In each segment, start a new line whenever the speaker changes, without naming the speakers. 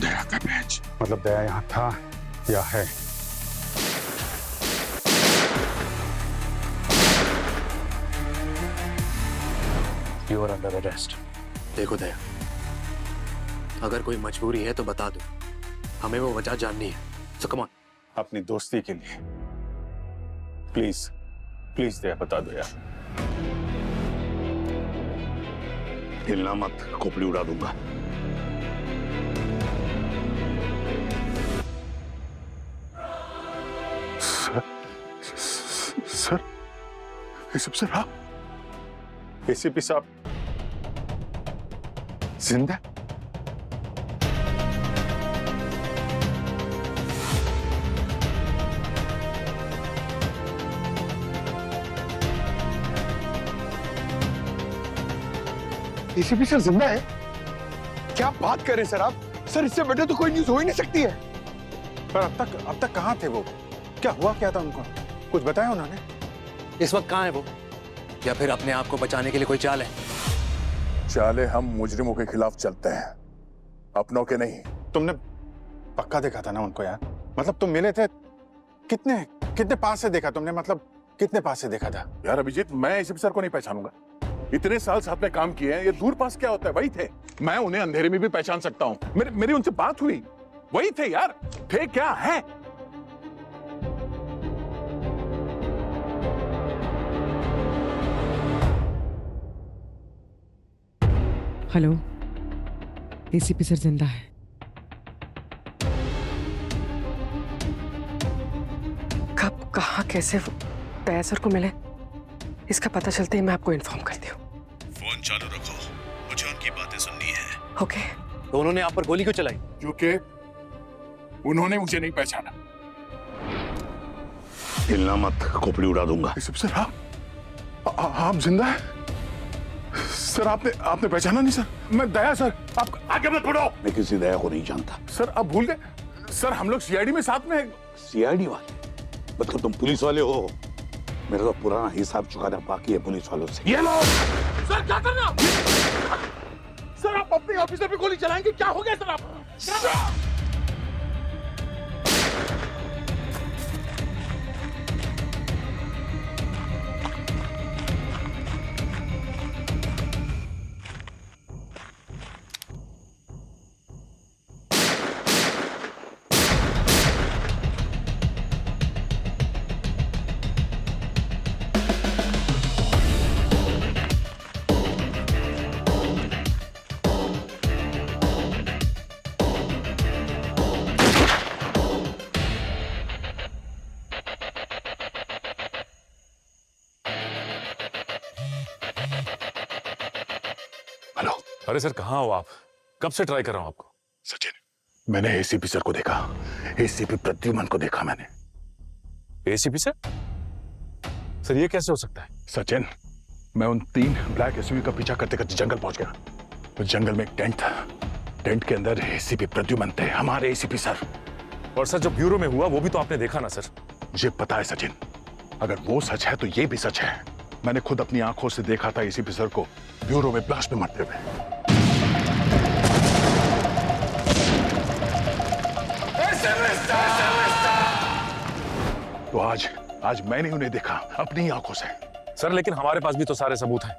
दया का बैच।
मतलब दया यहाँ था या है?
You are under arrest.
देखो दया, अगर कोई मजबूरी है तो बता दो, हमें वो वजह जाननी है। सो कम ऑन।
अपनी दोस्ती के लिए प्लीज प्लीज दया बता दो यार।
हिलना मत, खोपड़ी उड़ा दूंगा।
सर सर आप एसीपी साहब जिंदा?
एसीपी सर जिंदा है? क्या बात कर रहे हैं सर आप? सर इससे बेटर तो कोई न्यूज़ हो ही नहीं सकती है।
पर अब तक कहाँ थे वो? क्या हुआ क्या था उनको? कुछ बताया उन्होंने?
इस वक्त कहाँ है वो? या फिर अपने आप को बचाने के लिए कोई चाल है?
चाले हम मुजरिमों के खिलाफ चलते हैं, अपनों के नहीं।
तुमने पक्का देखा था ना उनको यार? मतलब तुम मिले थे? कितने पास से देखा तुमने? मतलब कितने पास से देखा था?
यार अभिजीत, मैं एसीपी सर को नहीं पहचानूंगा। इतने साल साथ में काम किए हैं, ये दूर पास क्या होता है? वही थे। मैं उन्हें अंधेरे में भी पहचान सकता हूँ। मेरी उनसे बात हुई, वही थे यार। थे क्या है?
हेलो, एसीपी सर जिंदा है।
कब, कहाँ, कैसे दया सर को मिले, इसका पता चलते ही मैं आपको इन्फॉर्म करती हूँ।
फोन चालू रखो, मुझे उनकी बातें सुननी है।
ओके।
तो उन्होंने आप पर गोली क्यों चलाई?
क्योंकि उन्होंने मुझे नहीं पहचाना। हिलना मत, खोपड़ी उड़ा दूंगा।
एसीपी सर आप जिंदा हैं? सर आपने पहचाना नहीं? सर मैं दया। सर आप
आगे मत बढ़ो। मैं किसी दया को नहीं जानता।
सर आप भूल गए? सर हम लोग सीआईडी में साथ में हैं।
सीआईडी वाले? मतलब तुम पुलिस वाले हो? मेरा तो पुराना हिसाब चुकाना बाकी है पुलिस वालों से।
ये लो। सर क्या कर रहे हो? सर आप अपने ऑफिसर पे गोली चलाएंगे? क्या हो गया सर आप?
अरे सर कहाँ हो आप? कब से ट्राई कर रहा हूं आपको।
सचिन, मैंने एसीपी सर को देखा। एसीपी प्रद्युमन को देखा मैंने।
ACP sir? सर ये कैसे हो सकता है?
सचिन, मैं उन 3 ब्लैक एसयूवी का पीछा करते करते जंगल पहुंच गया। तो जंगल में एक टेंट था। टेंट के अंदर एसीपी प्रद्युमन थे, हमारे एसीपी सर।
और सर जो ब्यूरो में हुआ वो भी तो आपने देखा ना सर।
मुझे पता है सचिन, अगर वो सच है तो ये भी सच है। मैंने खुद अपनी आंखों से देखा था एसीपी सर को ब्यूरो में ब्लास्ट में मरते हुए। तो आज मैंने उन्हें देखा अपनी आंखों से।
सर लेकिन हमारे पास भी तो सारे सबूत हैं।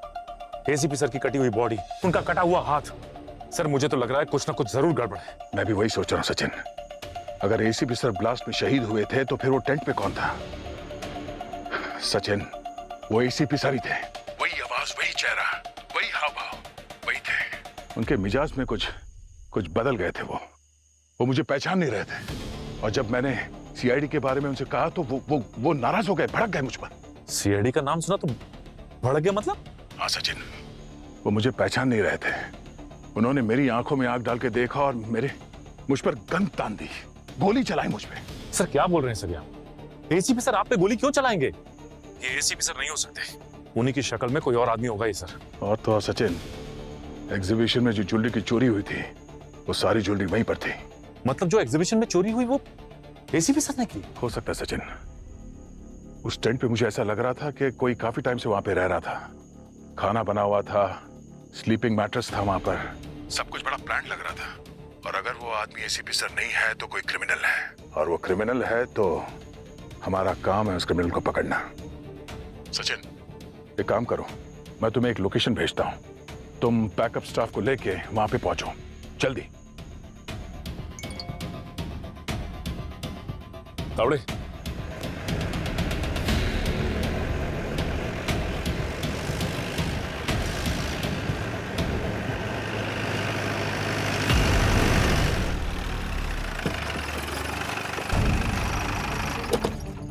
एसीपी सर की कटी हुई बॉडी, उनका कटा हुआ हाथ। सर मुझे तो लग रहा है कुछ ना कुछ जरूर गड़बड़ है।
मैं भी वही सोच रहा हूं सचिन। अगर एसीपी सर ब्लास्ट में शहीद हुए थे तो फिर वो टेंट में कौन था? सचिन, वो एसीपी सर ही थे। वही आवाज, वही चेहरा, वही हाव भाव, वही थे। उनके मिजाज में कुछ बदल गए थे। वो मुझे पहचान नहीं रहे थे। और जब मैंने सीआईडी के बारे में उनसे कहा तो वो नाराज हो गए, भड़क गए मुझ पर।
सीआईडी का नाम सुना तो भड़क गया मतलब?
हाँ सचिन, वो मुझे पहचान नहीं रहे थे। उन्होंने मेरी आंखों में आंख डाल के देखा और मुझ पर गन तान दी, गोली चलाई मुझ पे।
सर क्या बोल रहे हैं सर आप? एसीपी सर आप पे गोली क्यों चलाएंगे? ये एसीपी सर नहीं हो सकते। उन्हीं की शक्ल में कोई और आदमी होगा ये सर।
और तो सचिन, एग्जीबिशन में जो ज्वेलरी की चोरी हुई थी वो सारी ज्वेलरी वहीं पर थी।
मतलब जो एग्जीबिशन में चोरी हुई वो एसीपी सर ने की?
हो सकता है सचिन। उस टेंट पे मुझे ऐसा लग रहा था कि कोई काफी टाइम से वहां पे रह रहा था। खाना बना हुआ था, स्लीपिंग मैट्रेस था वहां पर, सब कुछ बड़ा प्लान्ड लग रहा था। और अगर वो आदमी एसीपी सर नहीं है तो कोई क्रिमिनल है, और वो क्रिमिनल है तो हमारा काम है उस क्रिमिनल को पकड़ना। सचिन, एक काम करो, मैं तुम्हें एक लोकेशन भेजता हूं, तुम बैकअप स्टाफ को लेके वहां पे पहुंचो जल्दी।
तावड़े,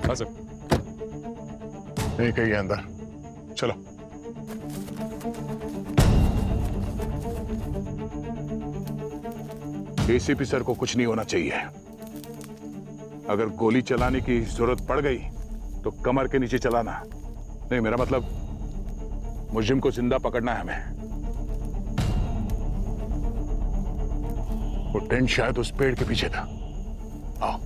हाँ सर।
नहीं कहीं अंदर, चलो। एसीपी सर को कुछ नहीं होना चाहिए। अगर गोली चलाने की जरूरत पड़ गई तो कमर के नीचे चलाना, नहीं मेरा मतलब मुजरिम को जिंदा पकड़ना है हमें। वो टेंट शायद उस पेड़ के पीछे था। आओ।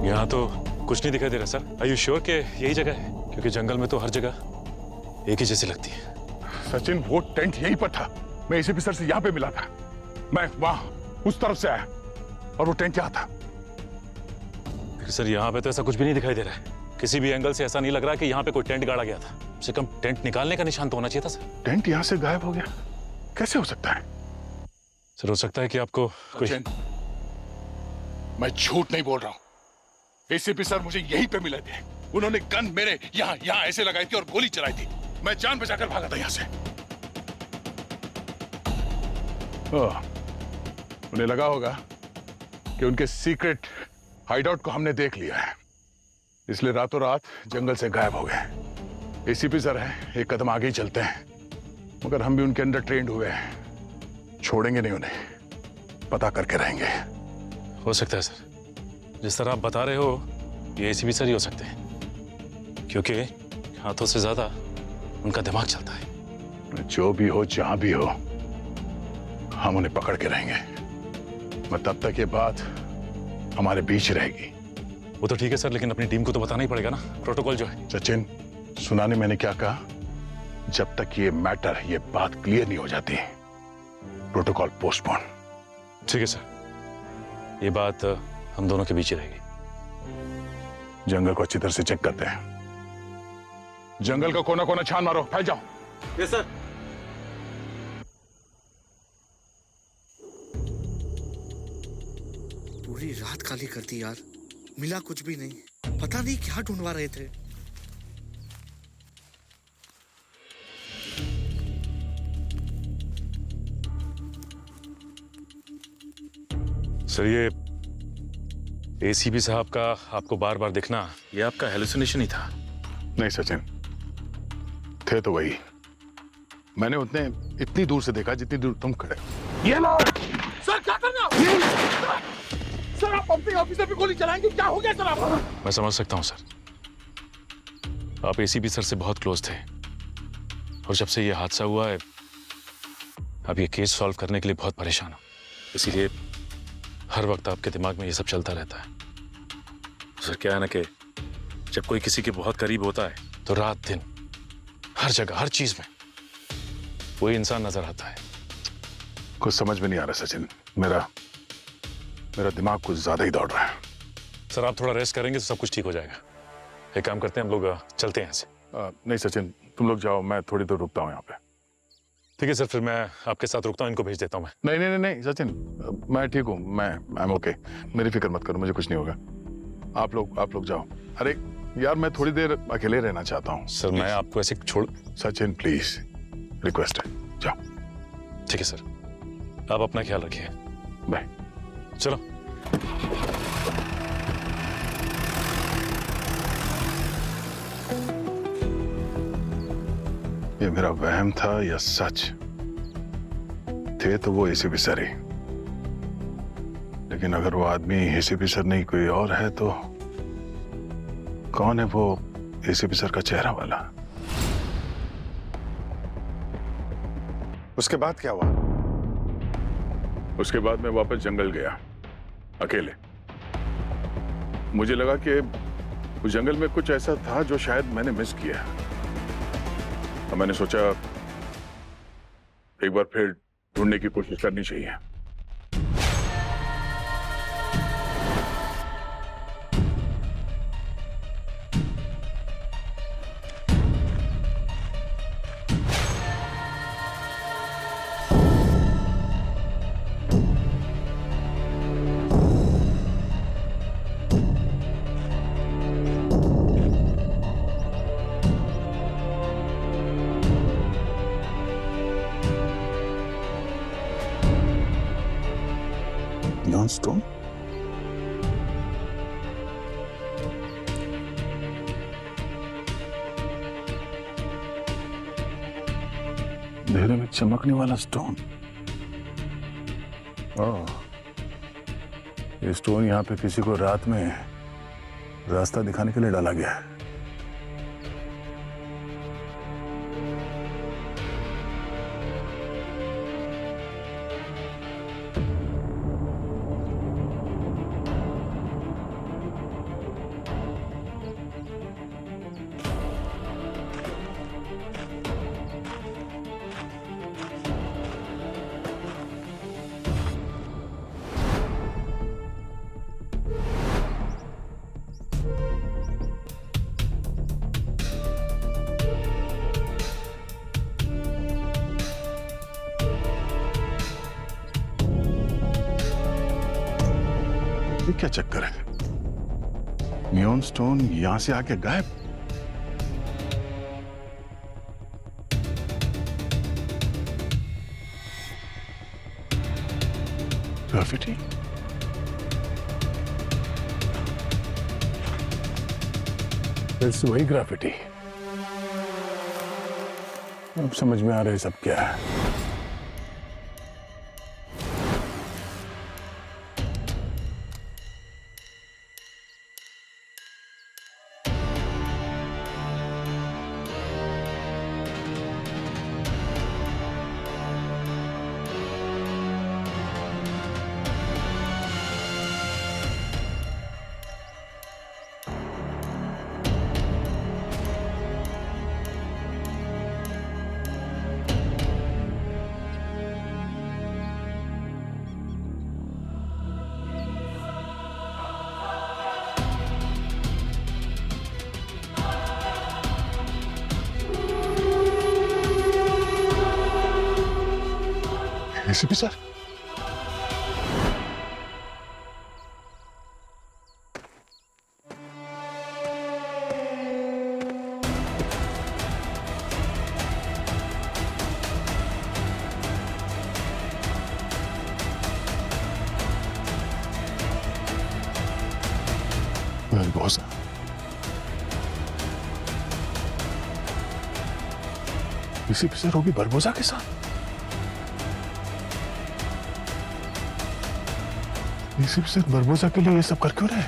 यहाँ तो कुछ नहीं दिखाई दे रहा सर। आर यू श्योर कि यही जगह है? क्योंकि जंगल में तो हर जगह एक ही जैसी लगती है।
सचिन, वो टेंट यहीं पर था। मैं एसीपी सर से यहाँ पे मिला था। मैं वहां उस तरफ से आया और वो टेंट यहाँ था।
सर यहाँ पे तो ऐसा कुछ भी नहीं दिखाई दे रहा है। किसी भी एंगल से ऐसा नहीं लग रहा कि यहाँ पे कोई टेंट गाड़ा गया था। कम से कम टेंट निकालने का निशान तो होना चाहिए था सर।
टेंट यहाँ से गायब हो गया, कैसे हो सकता है?
सर हो सकता है कि आपको कोई...
सचिन, मैं झूठ नहीं बोल रहा हूँ। एसीपी सर मुझे यहीं पे मिले थे। उन्होंने गन मेरे यहाँ ऐसे लगाई थी और गोली चलाई थी। मैं जान बचाकर भागा था यहाँ से। उन्हें लगा होगा कि उनके सीक्रेट हाइडआउट को हमने देख लिया है, इसलिए रातों रात जंगल से गायब हो गए। एसीपी सर है, एक कदम आगे ही चलते हैं, मगर हम भी उनके अंडर ट्रेंड हुए हैं। छोड़ेंगे नहीं उन्हें, पता करके रहेंगे।
हो सकता है सर, जिस तरह आप बता रहे हो ये एसीपी सर ही हो सकते हैं, क्योंकि हाथों से ज्यादा उनका दिमाग चलता है।
जो भी हो, जहां भी हो, हम उन्हें पकड़ के रहेंगे। मैं तब तक ये बात हमारे बीच रहेगी।
वो तो ठीक है सर, लेकिन अपनी टीम को तो बताना ही पड़ेगा ना, प्रोटोकॉल जो है।
सचिन, सुना नहीं मैंने क्या कहा? जब तक ये मैटर, ये बात क्लियर नहीं हो जाती, प्रोटोकॉल पोस्टपोन।
ठीक है सर, ये बात हम दोनों के बीच ही रहेगी।
जंगल को अच्छी तरह से चेक करते हैं। जंगल का कोना कोना छान मारो, फैल जाओ।
Yes sir.
पूरी रात खाली कर दी यार, मिला कुछ भी नहीं। पता नहीं क्या ढूंढवा रहे थे।
सर ये एसीपी साहब का आपको बार बार दिखना, ये आपका हेलुसिनेशन ही था?
नहीं सचिन, थे तो वही। मैंने उतने इतनी दूर से देखा जितनी दूर तुम खड़े।
ये लो सर, क्या करना? सर आप अपने ऑफिसर पे गोली चलाएंगे, क्या हो गया सर आपको?
मैं समझ सकता हूं सर, आप एसीपी सर से बहुत क्लोज थे, और जब से ये हादसा हुआ है आप ये केस सॉल्व करने के लिए बहुत परेशान हो, इसीलिए हर वक्त आपके दिमाग में ये सब चलता रहता है। सर क्या है ना कि जब कोई किसी के बहुत करीब होता है तो रात दिन हर जगह हर चीज में वही इंसान नजर आता है।
कुछ समझ में नहीं आ रहा सचिन, मेरा दिमाग कुछ ज्यादा ही दौड़ रहा है।
सर आप थोड़ा रेस्ट करेंगे तो सब कुछ ठीक हो जाएगा। एक काम करते हैं, हम लोग चलते हैं यहाँ से।
नहीं सचिन, तुम लोग जाओ, मैं थोड़ी देर रुकता हूँ यहाँ पे।
ठीक है सर, फिर मैं आपके साथ रुकता हूँ, इनको भेज देता हूँ मैं।
नहीं नहीं नहीं सचिन, मैं ठीक हूँ, मैं आई एम ओके। मेरी फिक्र मत करो, मुझे कुछ नहीं होगा। आप लोग जाओ। अरे यार, मैं थोड़ी देर अकेले रहना चाहता हूँ।
सर मैं आपको ऐसे छोड़...
सचिन प्लीज, रिक्वेस्ट है, जाओ।
ठीक है सर, आप अपना ख्याल रखिए।
बाय।
चलो।
ये मेरा वहम था या सच? थे तो वो एसीपी सर ही, लेकिन अगर वो आदमी एसीपी सर नहीं कोई और है तो कौन है वो एसीपी सर का चेहरा वाला?
उसके बाद क्या हुआ?
उसके बाद मैं वापस जंगल गया, अकेले। मुझे लगा कि उस जंगल में कुछ ऐसा था जो शायद मैंने मिस किया। अब मैंने सोचा एक बार फिर ढूंढने की कोशिश करनी चाहिए।
स्टोन अंधेरे में चमकने वाला स्टोन। ओह, ये स्टोन यहाँ पे किसी को रात में रास्ता दिखाने के लिए डाला गया है। ये क्या चक्कर है? नियॉन स्टोन यहां से आके गायब। ग्राफिटी? फिर से वही ग्राफिटी। अब समझ में आ रहा है सब क्या है। एसीपी सर, बहुत एसीपी सर होगी बरबोसा के साथ। एसीपी सर बरबोसा के लिए ये सब कर क्यों रहे?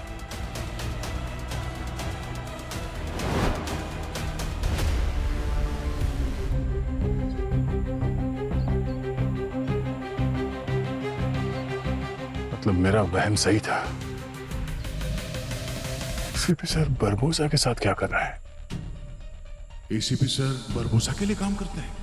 मतलब मेरा वहम सही था। एसीपी सर बरबोसा के साथ क्या कर रहा है? एसीपी सर बरबोसा के लिए काम करते हैं।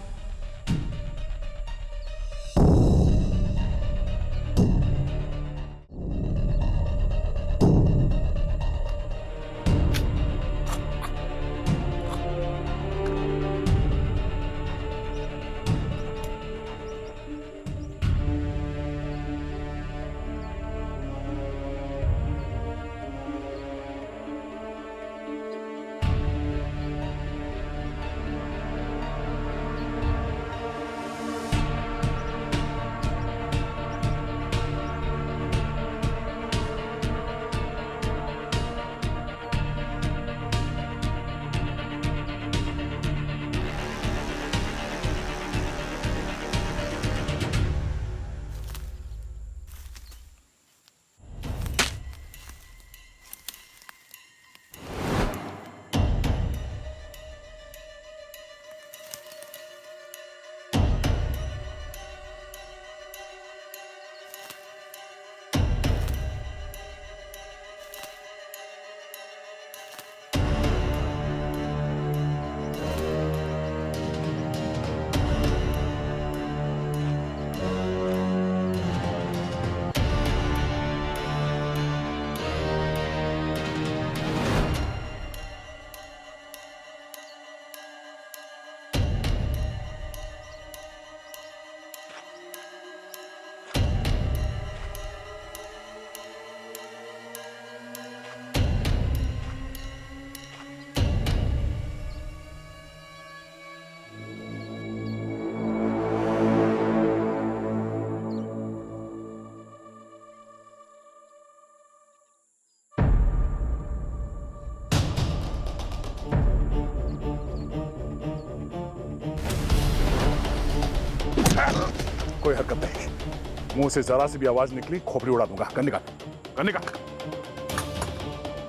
कोई हरकत नहीं। मुंह से जरा सी भी आवाज निकली खोपड़ी उड़ा दूंगा। कर निकाल।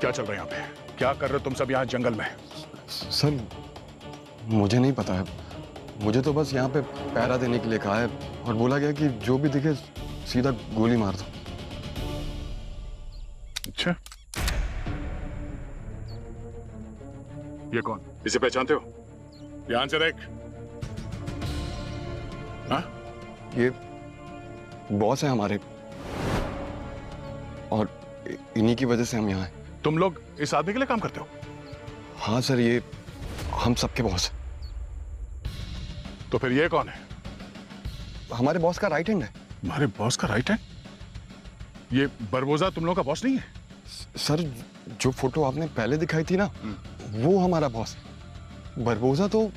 क्या चल रहा है यहाँ पे? क्या कर रहे हो तुम सब यहाँ जंगल में?
सर मुझे नहीं पता है, मुझे तो बस यहाँ पे पहरा देने के लिए कहा है और बोला गया कि जो भी दिखे सीधा गोली मार दो।
अच्छा, ये कौन? इसे पहचानते हो? ध्यान से देख। हाँ?
ये बॉस है हमारे और इन्हीं की वजह से हम यहाँ हैं।
तुम लोग इस आदमी के लिए काम करते हो?
हाँ सर, ये हम सबके बॉस हैं।
तो फिर ये कौन है?
हमारे बॉस का राइट हैंड है।
हमारे बॉस का राइट हैंड? ये बरबोजा तुम लोगों का बॉस नहीं है?
सर जो फोटो आपने पहले दिखाई थी ना, वो हमारा बॉस है। बरबोजा तो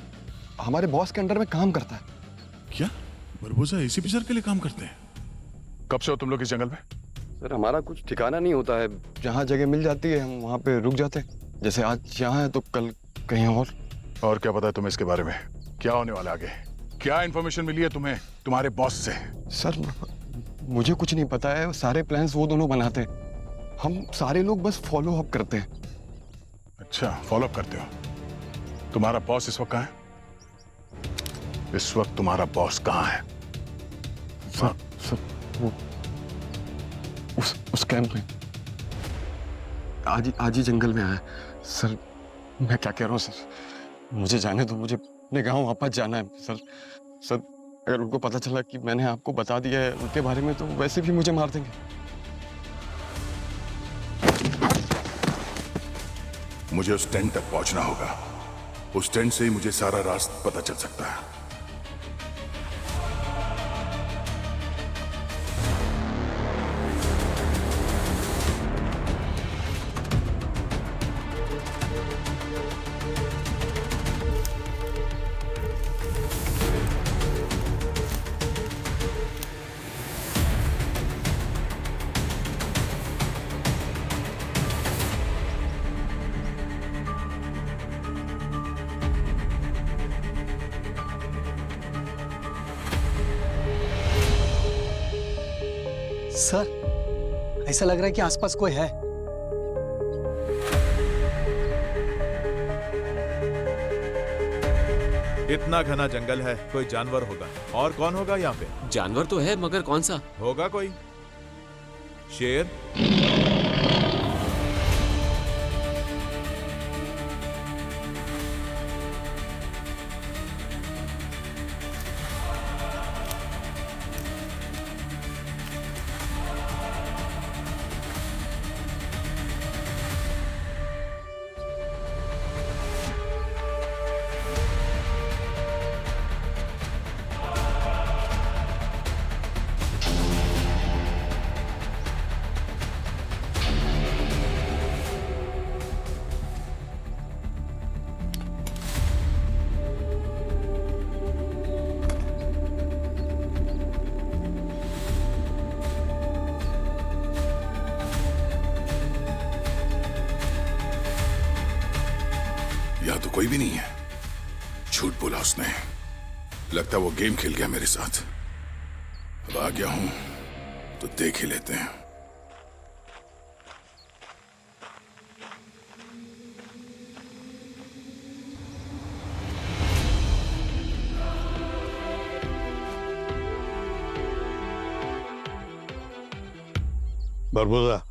हमारे बॉस के अंडर में काम करता है।
क्या बरबोजा एसीपी सर के लिए काम करते हैं? कब से हो तुम लोग इस जंगल में?
सर हमारा कुछ ठिकाना नहीं होता है, जहाँ जगह मिल जाती है हम वहाँ पे रुक जाते हैं। जैसे आज यहाँ है तो कल कहीं और
क्या पता है तुम्हें इसके बारे में? क्या होने वाला आगे? क्या इन्फॉर्मेशन मिली है तुम्हें तुम्हारे बॉस से?
सर मुझे कुछ नहीं पता है, सारे प्लान्स वो दोनों बनाते हैं, हम सारे लोग बस फॉलो अप करते हैं।
अच्छा, फॉलो अप करते हो। तुम्हारा बॉस इस वक्त कहाँ है? इस वक्त तुम्हारा बॉस कहाँ है?
सर वो उस कैंप में आज ही जंगल में आया है। सर मैं क्या कह रहा हूँ सर, मुझे जाने दो, मुझे अपने गांव वापस जाना है। सर अगर उनको पता चला कि मैंने आपको बता दिया है उनके बारे में तो वैसे भी मुझे मार देंगे।
मुझे उस टेंट तक पहुंचना होगा। उस टेंट से ही मुझे सारा रास्ता पता चल सकता है।
सर ऐसा लग रहा है कि आसपास कोई है।
इतना घना जंगल है, कोई जानवर होगा। और कौन होगा यहाँ पे?
जानवर तो है मगर कौन सा?
होगा कोई शेर।
यहाँ तो कोई भी नहीं है। झूठ बोला उसने। लगता वो गेम खेल गया मेरे साथ। अब आ गया हूं तो देख ही लेते हैं।
बरबोजा।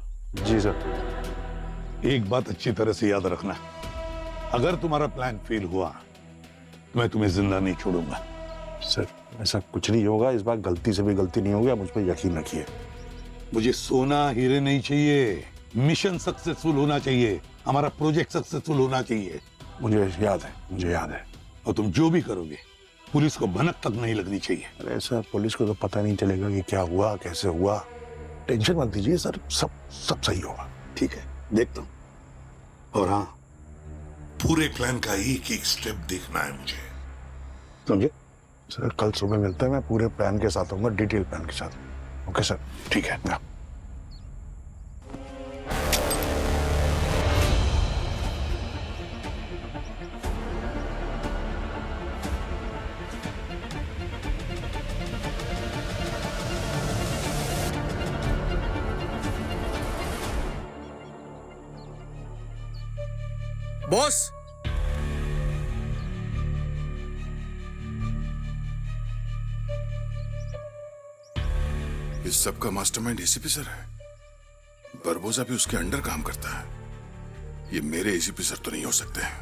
जी सर।
एक बात अच्छी तरह से याद रखना, अगर तुम्हारा प्लान फेल हुआ तो मैं तुम्हें जिंदा नहीं छोड़ूंगा।
सर ऐसा कुछ नहीं होगा, इस बार गलती से भी गलती नहीं होगी, आप मुझ पर यकीन रखिए।
मुझे सोना हीरे नहीं चाहिए, मिशन सक्सेसफुल होना चाहिए, हमारा प्रोजेक्ट सक्सेसफुल होना चाहिए।
मुझे याद है, मुझे याद है।
और तुम जो भी करोगे पुलिस को भनक तक नहीं लगनी चाहिए।
अरे सर पुलिस को तो पता नहीं चलेगा कि क्या हुआ कैसे हुआ। टेंशन मत लीजिए सर, सब सही होगा।
ठीक है, देखता हूं। और हाँ,
पूरे प्लान का एक एक स्टेप देखना है मुझे,
समझे?
सर कल सुबह मिलते हैं, मैं पूरे प्लान के साथ आऊंगा, डिटेल प्लान के साथ। ओके सर, ठीक है।
बॉस,
इस सब का मास्टरमाइंड एसीपी सर है। बरबोसा भी उसके अंडर काम करता है। ये मेरे एसीपी सर तो नहीं हो सकते।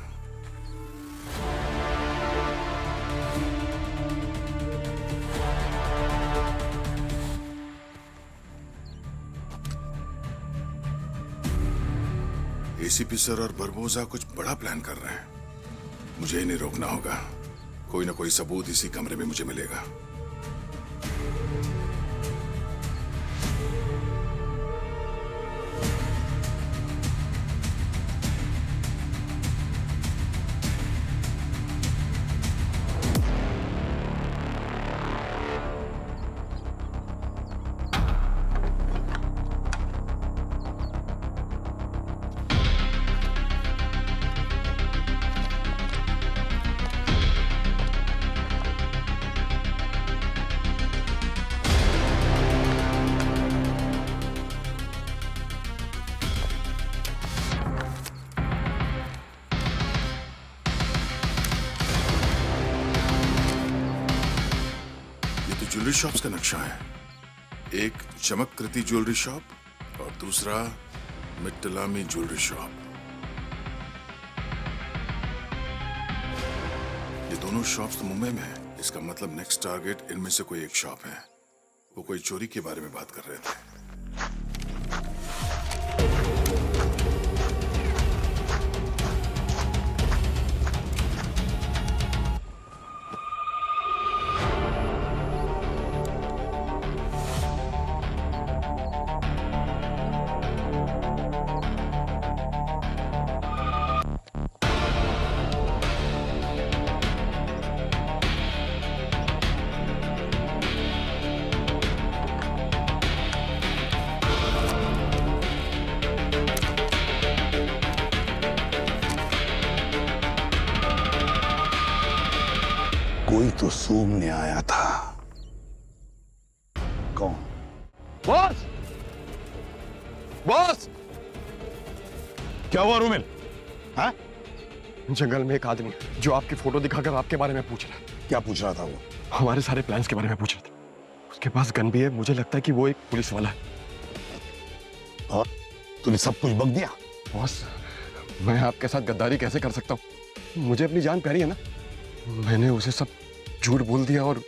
एसीपी सर और बरबोसा कुछ बड़ा प्लान कर रहे हैं। मुझे इन्हें रोकना होगा। कोई ना कोई सबूत इसी कमरे में मुझे मिलेगा। ज्वेलरी शॉप्स का नक्शा है। एक चमककृति ज्वेलरी शॉप और दूसरा मिट्टलामी ज्वेलरी शॉप। ये दोनों शॉप्स तो मुंबई में है। इसका मतलब नेक्स्ट टारगेट इनमें से कोई एक शॉप है। वो कोई चोरी के बारे में बात कर रहे थे।
कोई तो सूंघने आया था। कौन?
बॉस! बॉस!
क्या हुआ रुमिल? हाँ?
जंगल में एक आदमी जो आपकी फोटो दिखाकर आपके बारे में पूछ रहा है।
क्या पूछ रहा था वो?
हमारे सारे प्लान्स के बारे में पूछ रहा था। उसके पास गन भी है। मुझे लगता है कि वो एक पुलिस वाला है।
और तूने सब कुछ बक दिया?
बॉस, मैं आपके साथ गद्दारी कैसे कर सकता हूँ? मुझे अपनी जान प्यारी है ना। मैंने उसे सब झूठ बोल दिया और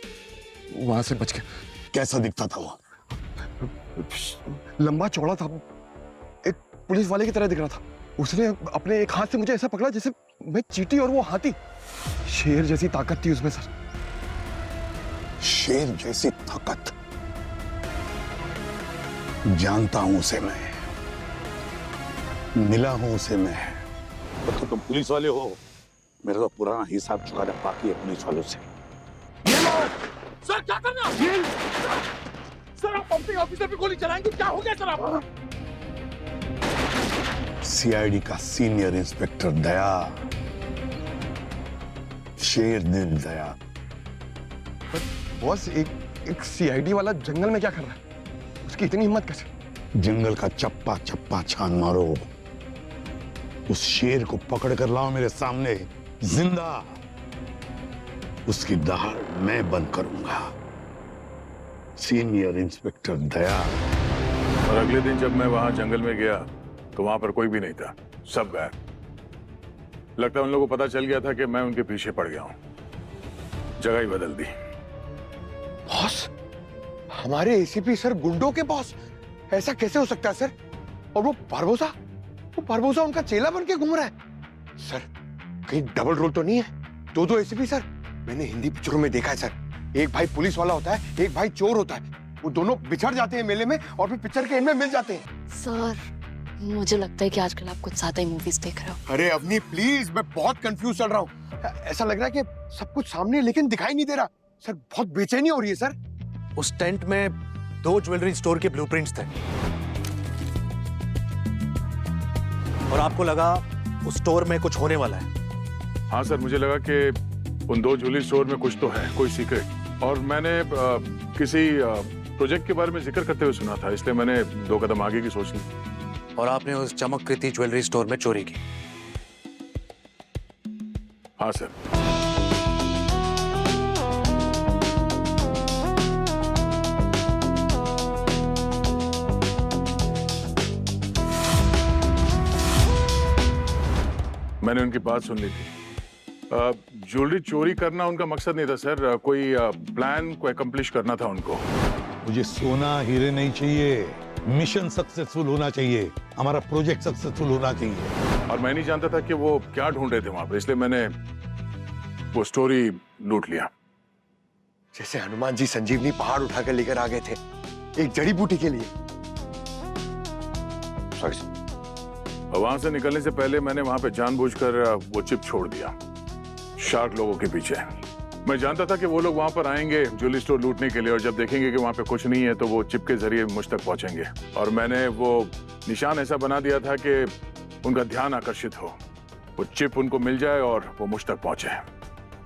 वहां से बच गया।
कैसा दिखता था वो?
लंबा चौड़ा था, एक पुलिस वाले की तरह दिख रहा था। उसने अपने एक हाथ से मुझे ऐसा पकड़ा जैसे मैं चींटी और वो हाथी। शेर जैसी ताकत थी उसमें सर।
शेर जैसी ताकत? जानता हूं उसे मैं, मिला हूं उसे मैं। तो तुम पुलिस वाले हो। मेरा तो पुराना हिसाब चुकाना बाकी है पुलिस वालों से।
सर क्या करना? सर आप पंपिंग ऑफिसर पे गोली चलाएंगे? क्या हो गया सर आपको?
सीआईडी का सीनियर इंस्पेक्टर दया, शेर दिल दया।
बॉस, एक सीआईडी वाला जंगल में क्या कर रहा है? उसकी इतनी हिम्मत कैसे?
जंगल का चप्पा चप्पा छान मारो। उस शेर को पकड़ कर लाओ मेरे सामने जिंदा। उसकी दहाड़ मैं बंद करूंगा। सीनियर इंस्पेक्टर दया।
और अगले दिन जब मैं वहां जंगल में गया तो वहां पर कोई भी नहीं था। सब गायब। लगता है उन लोगों को पता चल गया था कि मैं उनके पीछे पड़ गया हूं। जगह ही बदल दी।
बॉस, हमारे एसीपी सर गुंडों के बॉस? ऐसा कैसे हो सकता है सर? और वो पारबोसा उनका चेला बन के घूम रहा है। सर, कहीं डबल रोल तो नहीं है? दो एसीपी सर? मैंने हिंदी पिक्चरों में देखा है सर। एक भाई पुलिस वाला होता है, एक भाई चोर होता है। वो दोनों बिछड़ जाते हैं मेले में और फिर पिक्चर के एंड में मिल जाते हैं।
सर, मुझे लगता है कि आजकल आप कुछ ज्यादा ही मूवीज देख रहे हो।
अरे अवनी प्लीज, मैं बहुत कंफ्यूज चल रहा हूँ। ऐसा लग रहा है कि सब कुछ सामने है, लेकिन दिखाई नहीं दे रहा। सर, बहुत बेचैनी हो रही है सर।
उस टेंट में 2 ज्वेलरी स्टोर के ब्लूप्रिंट्स थे और आपको लगा उस स्टोर में कुछ होने वाला है।
हाँ सर, मुझे लगा कि उन 2 ज्वेलरी स्टोर में कुछ तो है, कोई सीक्रेट। और मैंने किसी प्रोजेक्ट के बारे में जिक्र करते हुए सुना था, इसलिए मैंने 2 कदम आगे की सोच ली।
और आपने उस चमककृति ज्वेलरी स्टोर में चोरी की।
हाँ सर। मैंने उनकी बात सुन ली थी। ज्वेलरी चोरी करना उनका मकसद नहीं था सर, कोई प्लान को एकम्प्लिश करना था उनको।
मुझे सोना हीरे नहीं चाहिए, मिशन सक्सेसफुल होना चाहिए, हमारा प्रोजेक्ट सक्सेसफुल होना चाहिए।
और मैं नहीं जानता था कि वो क्या ढूंढ रहे थे वहां पर, इसलिए मैंने वो स्टोरी लूट लिया।
जैसे हनुमान जी संजीवनी पहाड़ उठा कर लेकर आ गए थे एक जड़ी बूटी के लिए। सॉरी।
वहां से निकलने से पहले मैंने वहां पे जानबूझकर वो चिप छोड़ दिया शार्क लोगों के पीछे। मैं जानता था कि वो लोग वहां पर आएंगे ज्वेलरी स्टोर लूटने के लिए, और जब देखेंगे कि वहां पे कुछ नहीं है तो वो चिप के जरिए मुझ तक पहुंचेंगे। और मैंने वो निशान ऐसा बना दिया था कि उनका ध्यान आकर्षित हो, वो चिप उनको मिल जाए और वो मुझ तक पहुंचे।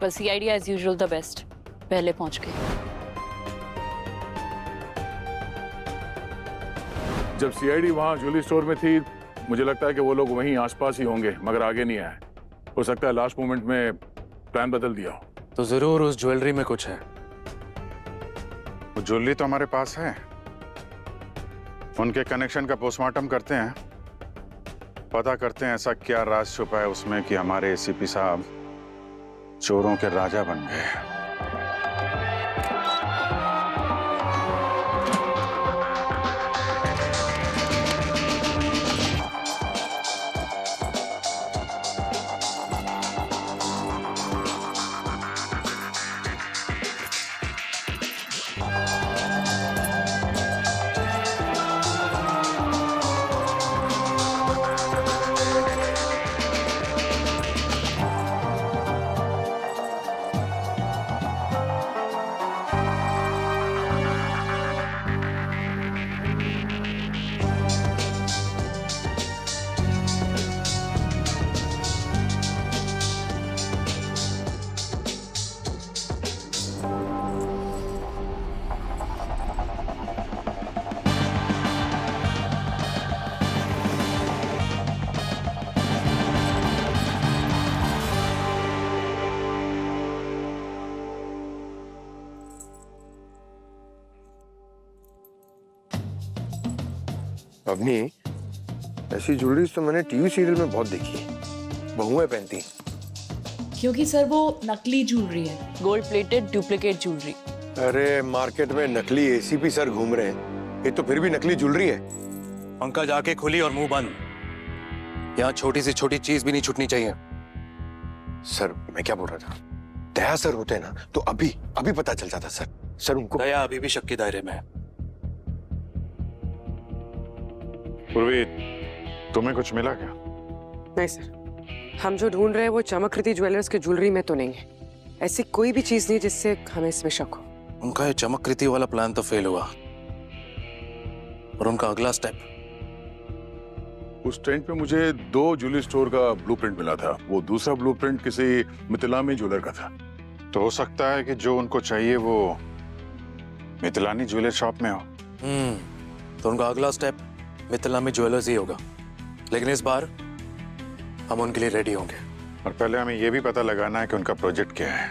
बस ये idea as usual the best, पहले पहुंच गए।
जब सीआईडी वहां ज्वेलरी स्टोर में थी, मुझे लगता है कि वो लोग वहीं आसपास ही होंगे, मगर आगे नहीं आए। हो सकता है लास्ट मोमेंट में प्लान बदल दिया हो।
तो जरूर उस ज्वेलरी में कुछ है।
वो ज्वेलरी तो हमारे पास है, उनके कनेक्शन का पोस्टमार्टम करते हैं, पता करते हैं ऐसा क्या राज छुपा है उसमें कि हमारे एसीपी साहब चोरों के राजा बन गए।
अवनी, ऐसी ज्वेलरी तो मैंने टीवी सीरियल में बहुत देखी है, बहुएं पहनती।
क्योंकि सर वो नकली ज्वेलरी है, गोल्ड प्लेटेड डुप्लीकेट ज्वेलरी।
अरे मार्केट में नकली एसीपी सर घूम रहे हैं, ये तो फिर भी नकली ज्वेलरी है।
पंखा जाके खुली और मुंह बंद। यहाँ छोटी सी छोटी चीज भी नहीं छूटनी चाहिए।
सर मैं क्या बोल रहा था, दया सर होते ना तो अभी अभी पता चल जाता सर। सर उनको
दया अभी भी शक के दायरे में है।
पूर्वी, तुम्हें कुछ मिला क्या?
नहीं सर, हम जो ढूंढ रहे हैं वो चमकृति ज्वेलर्स के ज्वेलरी में तो नहीं है। ऐसी कोई भी चीज नहीं जिससे हमें इसमें शक हो।
उनका ये चमकृति वाला प्लान तो फेल हुआ, और उनका अगला स्टेप?
उस टेंट पे मुझे 2 ज्वेलरी स्टोर का ब्लूप्रिंट मिला था। वो दूसरा ब्लूप्रिंट किसी मिथिलानी ज्वेलर का था।
तो हो सकता है कि जो उनको चाहिए वो मिथिलानी ज्वेलर शॉप में हो।
तो उनका अगला स्टेप मिथिलानी ज्वेलर्स ही होगा। लेकिन इस बार हम उनके लिए रेडी होंगे।
और पहले हमें यह भी पता लगाना है कि उनका प्रोजेक्ट क्या है।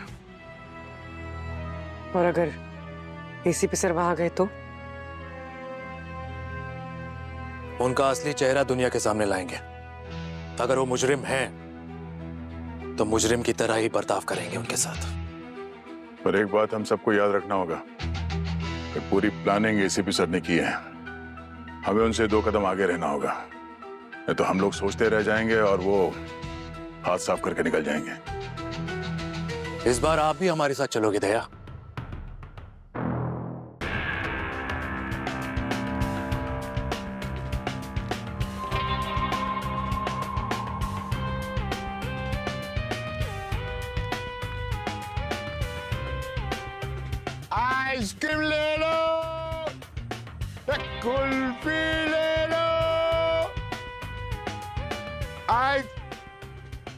और अगर एसीपी सर वहां गए तो?
उनका असली चेहरा दुनिया के सामने लाएंगे। अगर वो मुजरिम हैं, तो मुजरिम की तरह ही बर्ताव करेंगे उनके साथ।
पर एक बात हम सबको याद रखना होगा कि पूरी प्लानिंग एसीपी सर ने की है। हमें उनसे 2 कदम आगे रहना होगा, नहीं तो हम लोग सोचते रह जाएंगे और वो हाथ साफ करके निकल जाएंगे।
इस बार आप भी हमारे साथ चलोगे दया?
आइसक्रीम ले लो, कुल्फी ले लो।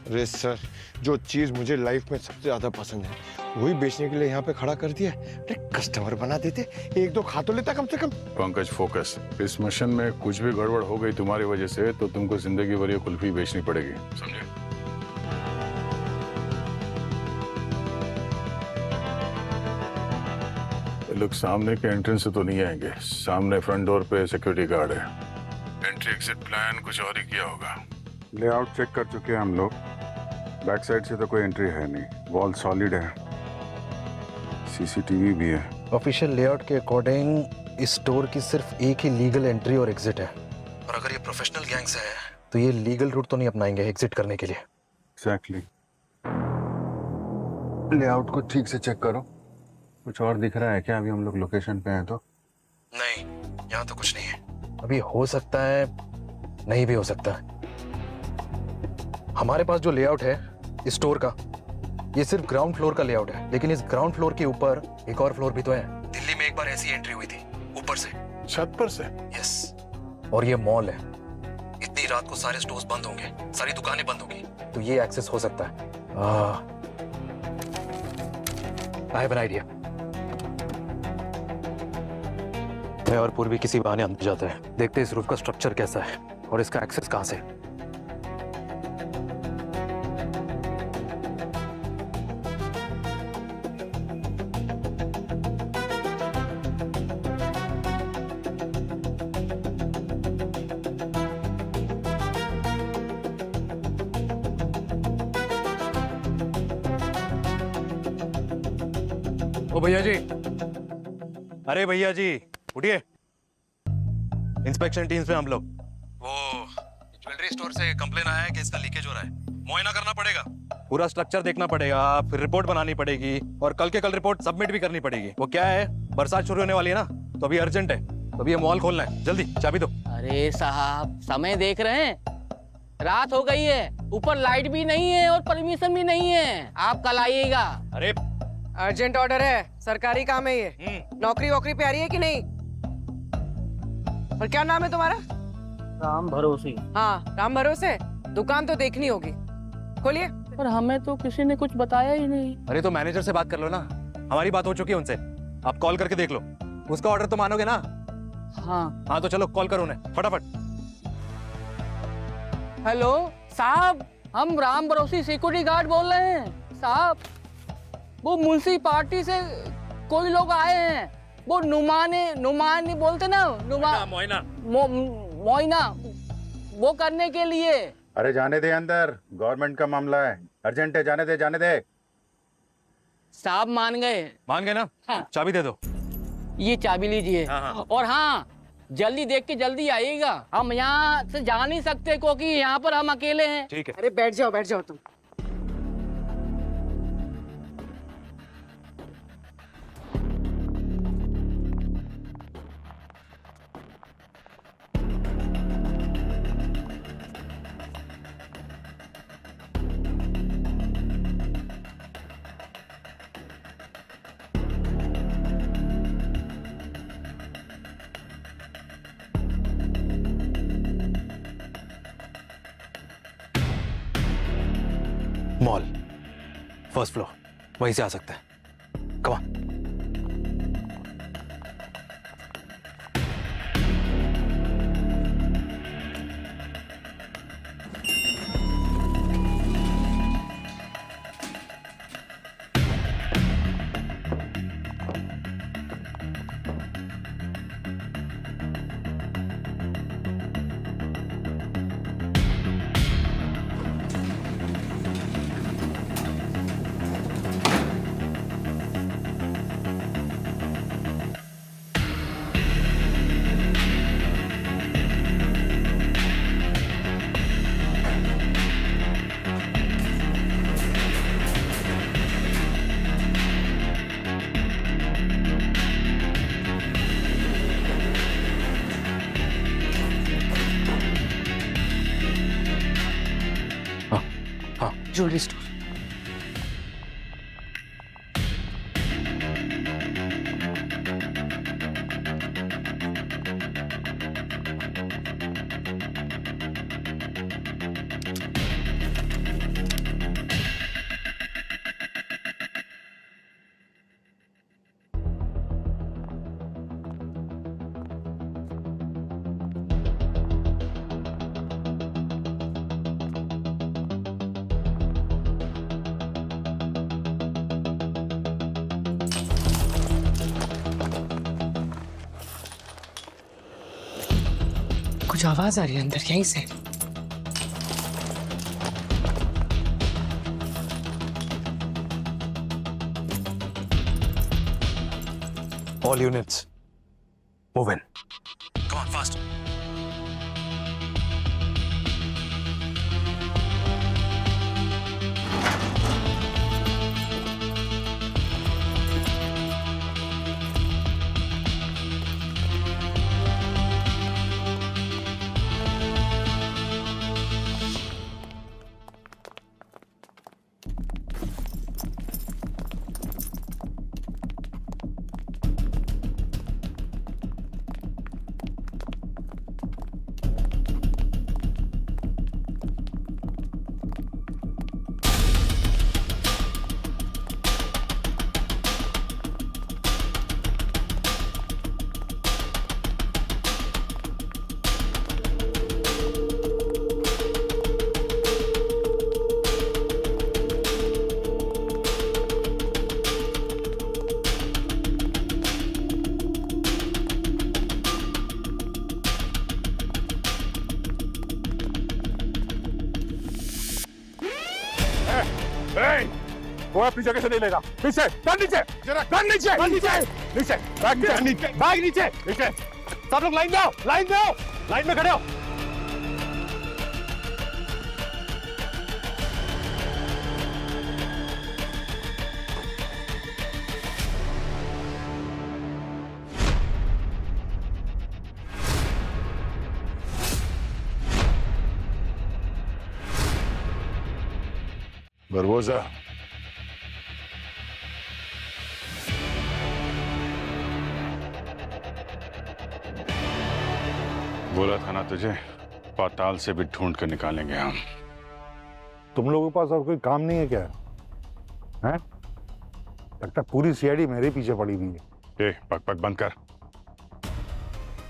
अरे सर, जो चीज मुझे लाइफ में सबसे ज्यादा पसंद है वही बेचने के लिए यहाँ पे खड़ा कर दिया। अरे कस्टमर बना देते, 1-2 खा तो लेता कम से कम।
पंकज फोकस, इस मिशन में कुछ भी गड़बड़ हो गई तुम्हारी वजह से तो तुमको जिंदगी भर ये कुल्फी बेचनी पड़ेगी, समझे? ये लोग सामने के एंट्रेंस से तो नहीं आएंगे। सामने फ्रंट डोर पे सिक्योरिटी गार्ड है। एंट्री एग्जिट प्लान कुछ और ही किया होगा।
लेआउट चेक कर चुके हैं हम लोग। बैक साइड से तो कोई एंट्री है नहीं, वॉल सॉलिड है, सीसीटीवी भी है।
ऑफिशियल लेआउट के अकॉर्डिंग इस स्टोर की सिर्फ एक ही लीगल एंट्री और एग्जिट है। और अगर ये प्रोफेशनल गैंग्स है तो ये लीगल रूट तो नहीं अपनाएंगे एग्जिट करने के लिए।
एग्जैक्टली। लेआउट को ठीक से चेक करो। कुछ और दिख रहा है क्या? अभी हम लोग लोकेशन पे हैं तो
नहीं, यहाँ तो कुछ नहीं है। अभी हो सकता है, नहीं भी हो सकता है। हमारे पास जो लेआउट है इस स्टोर का, ये सिर्फ ग्राउंड फ्लोर का लेआउट है, लेकिन इस ग्राउंड फ्लोर के ऊपर एक और फ्लोर भी तो है। दिल्ली में एक बार ऐसी एंट्री हुई थी, ऊपर से,
छत पर से।
यस, और ये मॉल है। इतनी रात को सारे स्टोर्स बंद होंगे, सारी दुकानें बंद होंगी, तो ये एक्सेस हो सकता है। I have an idea. मैं और पूर्वी किसी बहाने अंदर जाते हैं, देखते हैं इस रूफ का स्ट्रक्चर कैसा है और इसका एक्सेस कहां से। ओ भैया जी, अरे भैया जी उठिए। इंस्पेक्शन टीम से हम लोग। वो ज्वेलरी स्टोर से कंप्लेन आया है कि इसका लीकेज हो रहा है, मुआयना करना पड़ेगा, पूरा स्ट्रक्चर देखना पड़ेगा, फिर रिपोर्ट बनानी पड़ेगी और कल के कल रिपोर्ट सबमिट भी करनी पड़ेगी। वो क्या है, बरसात शुरू होने वाली है ना, तो अभी अर्जेंट है, तो अभी ये मॉल खोलना है, जल्दी चाबी दो।
अरे साहब, समय देख रहे हैं, रात हो गई है, ऊपर लाइट भी नहीं है और परमिशन भी नहीं है, आप कल आइएगा।
अरे
अर्जेंट ऑर्डर है, सरकारी काम है ये। नौकरी वोकरी पे आ रही है कि नहीं? और क्या नाम है तुम्हारा?
राम भरोसे।
हाँ, राम भरोसे। दुकान तो देखनी होगी, खोलिए।
पर हमें तो किसी ने कुछ बताया ही नहीं।
अरे तो मैनेजर से बात कर लो ना, हमारी बात हो चुकी है उनसे, आप कॉल करके देख लो, उसका ऑर्डर तो मानोगे ना? हाँ तो चलो कॉल करो उन्हें फटाफट।
हेलो साहब, हम राम भरोसी सिक्योरिटी गार्ड बोल रहे हैं साहब। वो म्युनिसिपालिटी से कोई लोग आए हैं, वो नुमाने बोलते ना, मोइना वो करने के लिए।
अरे जाने दे अंदर, गवर्नमेंट का मामला है, अर्जेंट है, जाने दे जाने दे।
साहब मान गए
ना? हाँ। चाबी दे दो।
ये चाबी लीजिए।
हाँ।
और हाँ, जल्दी देख के जल्दी आइएगा, हम यहाँ से जा नहीं सकते क्योंकि यहाँ पर हम अकेले हैं।
ठीक है।
अरे बैठ जाओ तुम।
मॉल फर्स्ट फ्लोर, वहीं से आ सकता है। Come on.
Jewellery store. कुछ आवाज आ रही है अंदर यहीं से।
All units, move in.
Come on, fast.
वो अपनी जगह से नहीं लेगा। पीछे, टर्न नीचे, टर्न नीचे, नीचे, नीचे, बैग नीचे, बैग नीचे, नीचे। सब लोग लाइन में आओ, लाइन में आओ, लाइन में खड़े हो।
बरबोसा,
बोला था ना तुझे, पाताल से भी ढूंढ कर निकालेंगे हम।
तुम लोगों के पास और कोई काम नहीं है क्या? हैं? लगता पूरी सीआईडी मेरे पीछे पड़ी हुई है।
पक पक बंद कर।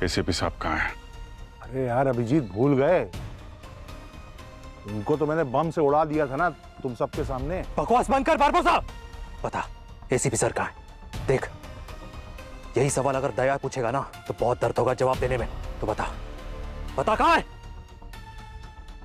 एसीपी साहब कहाँ हैं?
अरे यार अभिजीत भूल गए, उनको तो मैंने बम से उड़ा दिया था ना तुम सबके सामने।
बकवास बंद कर बारबोसा। बता एसीपी सर कहाँ है? देख, यही सवाल अगर दया पूछेगा ना तो बहुत दर्द होगा जवाब देने में। तो बता, बता कहाँ है?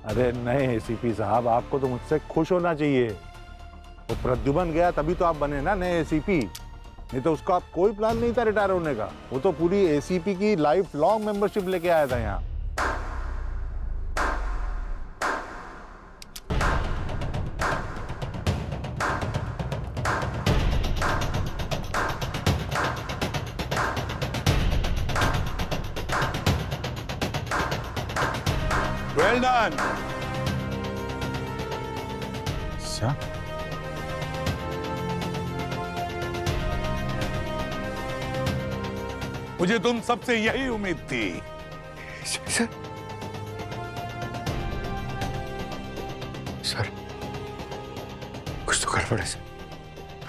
अरे नहीं एसीपी साहब, आपको तो मुझसे खुश होना चाहिए। वो प्रद्युमन गया तभी तो आप बने ना नए एसीपी, नहीं तो उसका कोई प्लान नहीं था रिटायर होने का। वो तो पूरी एसीपी की लाइफ लॉन्ग मेंबरशिप लेके आया था यहाँ।
Well done.
सर,
मुझे तुम सबसे यही उम्मीद थी।
सर, सर कुछ तो गड़बड़ है सर।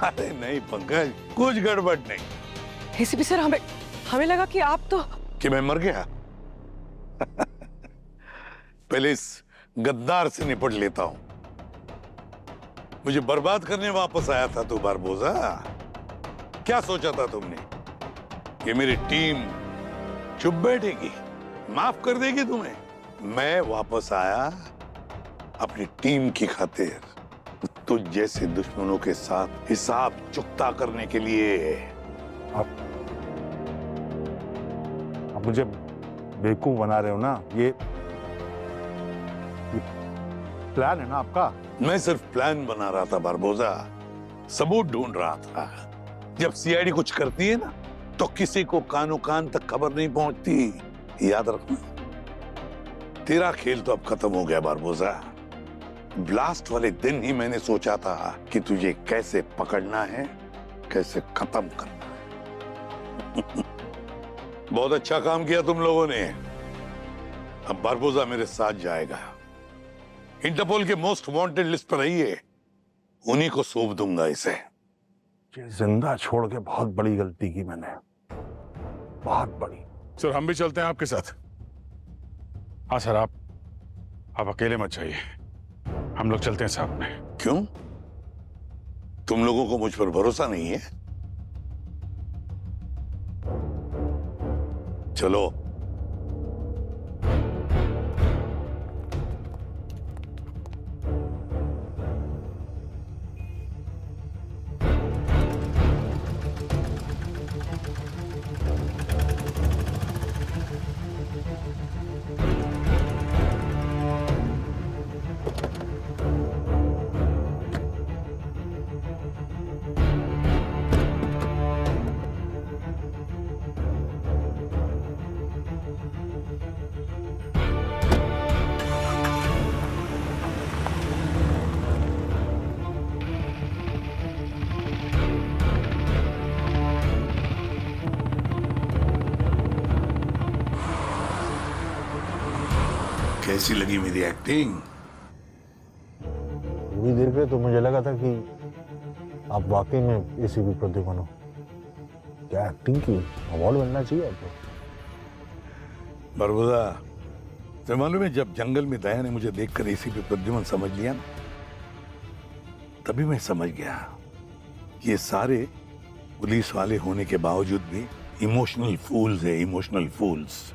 अरे नहीं पंकज, कुछ गड़बड़ नहीं।
एसीपी सर, हमें लगा कि आप तो
कि मैं मर गया। पहले इस गद्दार से निपट लेता हूं। मुझे बर्बाद करने वापस आया था तू बारबोसा। क्या सोचा था तुमने कि मेरी टीम चुप बैठेगी, माफ कर देगी तुम्हें? मैं वापस आया अपनी टीम की खातिर, तुझ जैसे दुश्मनों के साथ हिसाब चुकता करने के लिए।
आप मुझे बेवकूफ बना रहे हो ना? ये प्लान है ना आपका?
मैं सिर्फ प्लान बना रहा था बारबोसा, सबूत ढूंढ रहा था। जब सीआईडी कुछ करती है ना तो किसी को कानो कान तक खबर नहीं पहुंचती, याद रखना। तेरा खेल तो अब खत्म हो गया बारबोसा। ब्लास्ट वाले दिन ही मैंने सोचा था कि तुझे कैसे पकड़ना है, कैसे खत्म करना है। बहुत अच्छा काम किया तुम लोगों ने। अब बारबोसा मेरे साथ जाएगा, इंटरपोल के मोस्ट वांटेड लिस्ट पर रही है, उन्हीं को सौंप दूंगा इसे।
जिंदा छोड़ के बहुत बड़ी गलती की मैंने, बहुत बड़ी।
सर हम भी चलते हैं आपके साथ। हाँ सर, आप अकेले मत जाइए, हम लोग चलते हैं साथ में।
क्यों? तुम लोगों को मुझ पर भरोसा नहीं है? चलो।
कैसी लगी मेरी एक्टिंग?
पूरी देर के तो मुझे लगा था कि आप वाकई में एसीपी प्रद्युमन हो। क्या एक्टिंग की, अवार्ड मिलना चाहिए आपको।
बरबुदा, तो मालूम है जब जंगल में दया ने मुझे देखकर एसीपी प्रद्युमन समझ लिया ना, तभी मैं समझ गया ये सारे पुलिस वाले होने के बावजूद भी इमोशनल फूल्स है, इमोशनल फूल्स।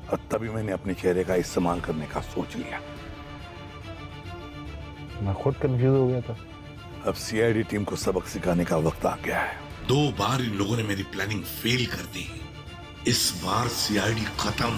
और तभी मैंने अपने चेहरे का इस्तेमाल करने का सोच लिया।
मैं खुद कंफ्यूज हो गया था।
अब सीआईडी टीम को सबक सिखाने का वक्त आ गया है।
2 बार इन लोगों ने मेरी प्लानिंग फेल कर दी। इस बार सीआईडी खत्म।